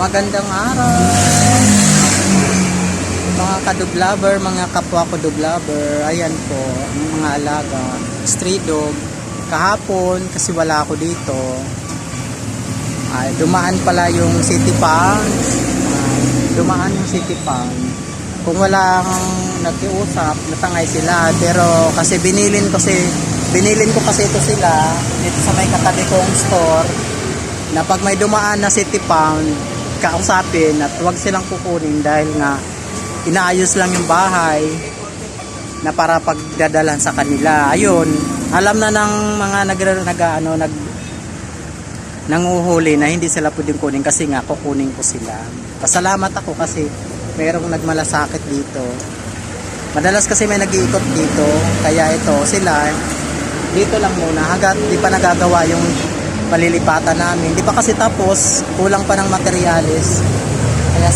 Magandang araw mga kadublaber, mga kapwa ko dublaber. Ayan po, ang mga alaga, stray dog. Kahapon kasi wala ako dito, ay dumaan pala yung city pond. Dumaan yung city pond. Kung walang nagkiusap, natangay sila. Pero kasi binilin ko kasi ito sila dito sa may katabi kong store, na pag may dumaan na city pound, kausapin at huwag silang kukunin dahil nga inaayos lang yung bahay na para pagdadalan sa kanila. Ayun, alam na ng mga nanguhuli na hindi sila pwedeng kunin kasi nga kukunin ko sila. Pasalamat ako kasi mayroong nagmalasakit dito. Madalas kasi may nag-iikot dito, kaya ito sila dito lang muna hanggat di pa nagagawa yung palilipatan namin. Di pa kasi tapos, kulang pa ng materyales. Kaya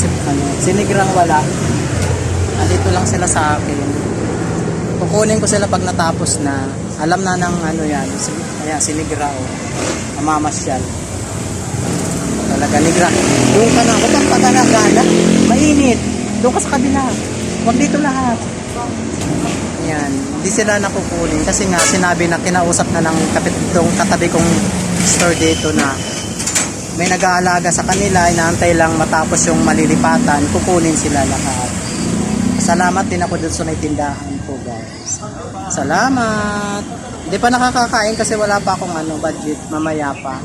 sinigrang wala. Andito lang sila sa akin. Kukunin ko sila pag natapos na. Alam na ng yan. Ayan, sinigra o. Namamasyal. Talaga, nigra. Doon ka na. Huwag ka na gala. Mainit. Doon ka sa kabila. Huwag dito lahat. Ayan. Hindi sila nakukunin. Kasi nga, sinabi na kinausap na ng katabi kong store dito na may nag-aalaga sa kanila, inaantay lang matapos yung malilipatan, kukunin sila lahat. Salamat din ako dun sa may tindahan ko, guys. Salamat. Hindi pa nakakakain kasi wala pa akong budget, mamaya pa.